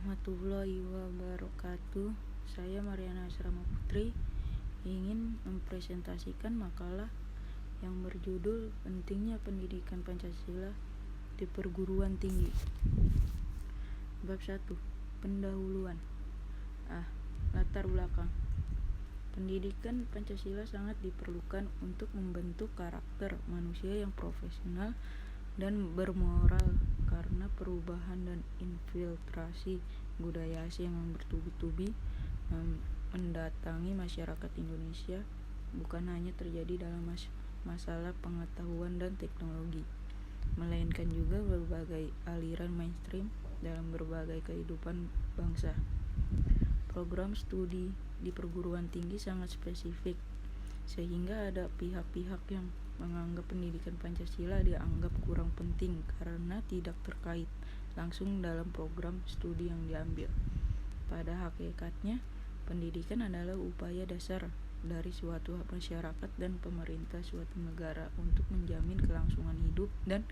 warahmatullahi wabarakatuh. Saya Mariana Asrama Putri ingin mempresentasikan makalah yang berjudul Pentingnya Pendidikan Pancasila di Perguruan Tinggi. Bab 1. Pendahuluan. Latar belakang. Pendidikan Pancasila sangat diperlukan untuk membentuk karakter manusia yang profesional dan bermoral karena perubahan dan infiltrasi budaya asing yang bertubi-tubi mendatangi masyarakat Indonesia bukan hanya terjadi dalam masalah pengetahuan dan teknologi, melainkan juga berbagai aliran mainstream dalam berbagai kehidupan bangsa. Program studi di perguruan tinggi sangat spesifik, sehingga ada pihak-pihak yang menganggap pendidikan Pancasila dianggap kurang penting karena tidak terkait langsung dalam program studi yang diambil. Pada hakikatnya, pendidikan adalah upaya dasar dari suatu masyarakat dan pemerintah suatu negara untuk menjamin kelangsungan hidup dan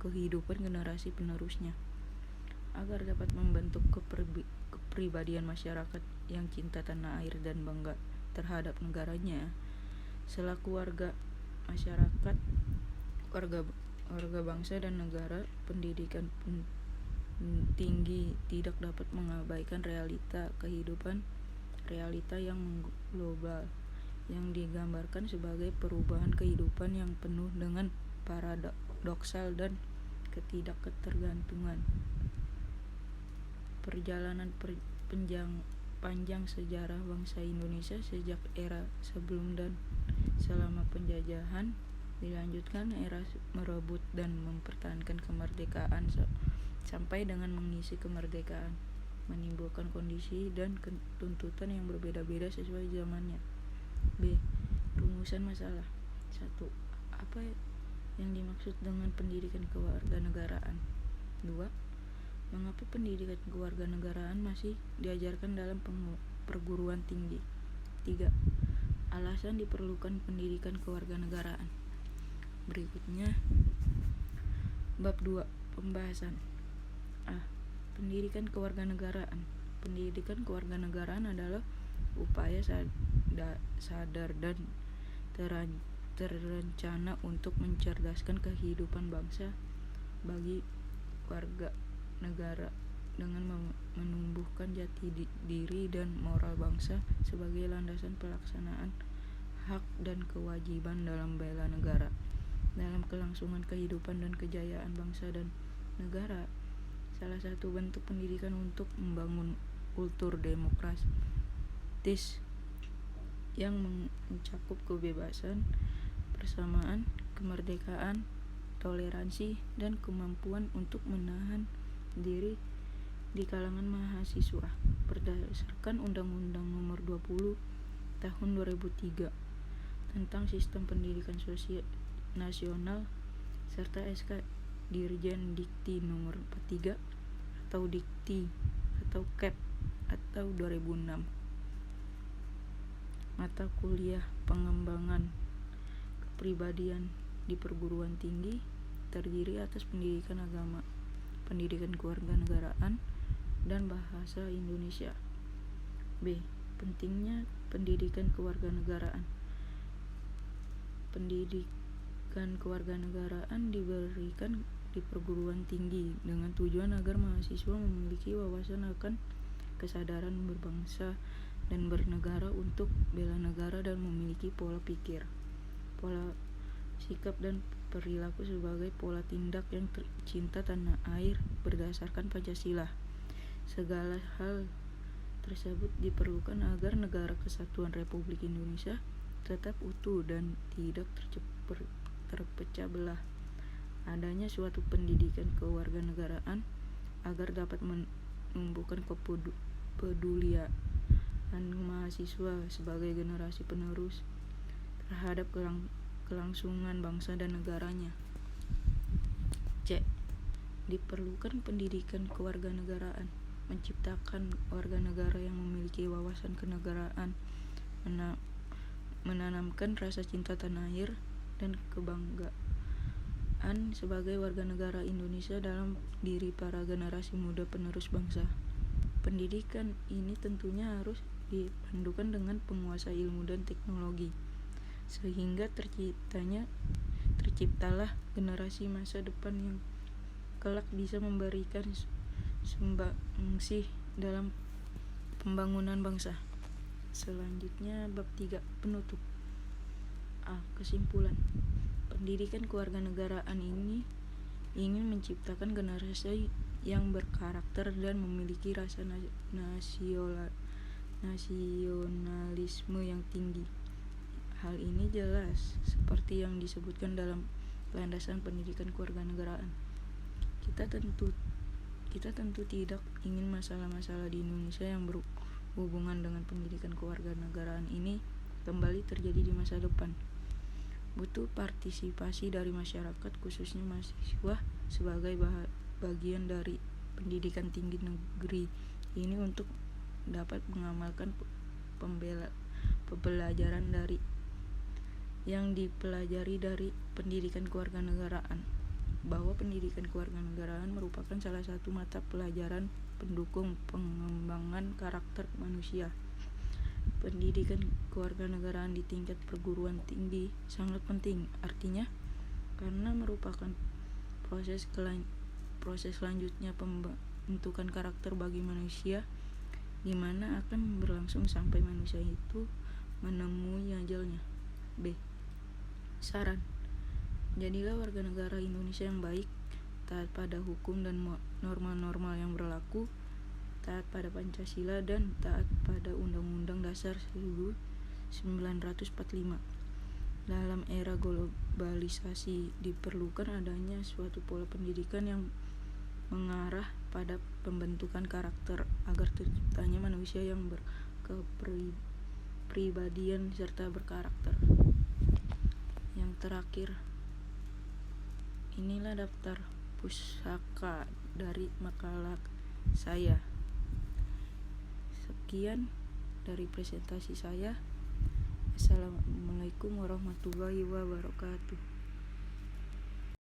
kehidupan generasi penerusnya. Agar dapat membentuk kepribadian masyarakat yang cinta tanah air dan bangga terhadap negaranya, selaku warga masyarakat, warga bangsa dan negara, pendidikan tinggi tidak dapat mengabaikan realita kehidupan, realita yang global yang digambarkan sebagai perubahan kehidupan yang penuh dengan paradoksal dan ketidaktergantungan. Perjalanan panjang sejarah bangsa Indonesia sejak era sebelum dan selama penjajahan dilanjutkan era merebut dan mempertahankan kemerdekaan sampai dengan mengisi kemerdekaan, menimbulkan kondisi dan tuntutan yang berbeda-beda sesuai zamannya. B. Rumusan masalah. 1. Apa yang dimaksud dengan pendidikan kewarganegaraan? 2. Mengapa pendidikan kewarganegaraan masih diajarkan dalam perguruan tinggi? 3. Alasan diperlukan pendidikan kewarganegaraan. Berikutnya, bab 2. Pembahasan. Pendidikan kewarganegaraan. Pendidikan kewarganegaraan adalah upaya sadar dan terencana untuk mencerdaskan kehidupan bangsa bagi warga negara dengan menumbuhkan jati diri dan moral bangsa sebagai landasan pelaksanaan hak dan kewajiban dalam bela negara, dalam kelangsungan kehidupan dan kejayaan bangsa dan negara. Salah satu bentuk pendidikan untuk membangun kultur demokratis yang mencakup kebebasan, persamaan, kemerdekaan, toleransi, dan kemampuan untuk menahan diri di kalangan mahasiswa berdasarkan Undang-Undang Nomor 20 Tahun 2003 tentang Sistem Pendidikan Sosial Nasional serta SK Dirjen Dikti Nomor 43 atau Dikti atau KEP atau 2006. Mata kuliah pengembangan kepribadian di perguruan tinggi terdiri atas pendidikan agama, pendidikan kewarganegaraan, dan bahasa Indonesia. B. Pentingnya pendidikan kewarganegaraan. Pendidikan kewarganegaraan diberikan di perguruan tinggi dengan tujuan agar mahasiswa memiliki wawasan akan kesadaran berbangsa dan bernegara untuk bela negara dan memiliki pola pikir, pola sikap dan perilaku sebagai pola tindak yang cinta tanah air berdasarkan Pancasila. Segala hal tersebut diperlukan agar negara kesatuan Republik Indonesia tetap utuh dan tidak terpecah belah. Adanya suatu pendidikan kewarganegaraan agar dapat menumbuhkan kepedulian mahasiswa sebagai generasi penerus terhadap kelangsungan bangsa dan negaranya. C. Diperlukan pendidikan kewarganegaraan menciptakan warga negara yang memiliki wawasan kenegaraan, menanamkan rasa cinta tanah air dan kebanggaan sebagai warga negara Indonesia dalam diri para generasi muda penerus bangsa. Pendidikan ini tentunya harus dipandukan dengan penguasa ilmu dan teknologi, sehingga terciptalah generasi masa depan yang kelak bisa memberikan sumbangsih dalam pembangunan bangsa. Selanjutnya bab 3, penutup. Kesimpulan. Pendidikan kewarganegaraan ini ingin menciptakan generasi yang berkarakter dan memiliki rasa nasionalisme yang tinggi. Hal ini jelas seperti yang disebutkan dalam landasan pendidikan kewarganegaraan. Kita tentu tidak ingin masalah-masalah di Indonesia yang berhubungan dengan pendidikan kewarganegaraan ini kembali terjadi di masa depan. Butuh partisipasi dari masyarakat, khususnya mahasiswa, sebagai bagian dari pendidikan tinggi negeri ini untuk dapat mengamalkan pembelajaran dari yang dipelajari dari pendidikan kewarganegaraan, bahwa pendidikan kewarganegaraan merupakan salah satu mata pelajaran pendukung pengembangan karakter manusia. Pendidikan kewarganegaraan di tingkat perguruan tinggi sangat penting, artinya karena merupakan proses selanjutnya pembentukan karakter bagi manusia, di mana akan berlangsung sampai manusia itu menemui ajalnya. B. Saran: jadilah warga negara Indonesia yang baik, taat pada hukum dan norma-norma yang berlaku, taat pada Pancasila, dan taat pada Undang-Undang Dasar 1945. Dalam era globalisasi diperlukan adanya suatu pola pendidikan yang mengarah pada pembentukan karakter agar terciptanya manusia yang berkepribadian serta berkarakter. Yang terakhir, inilah daftar pusaka dari makalah saya. Sekian dari presentasi saya. Assalamualaikum warahmatullahi wabarakatuh.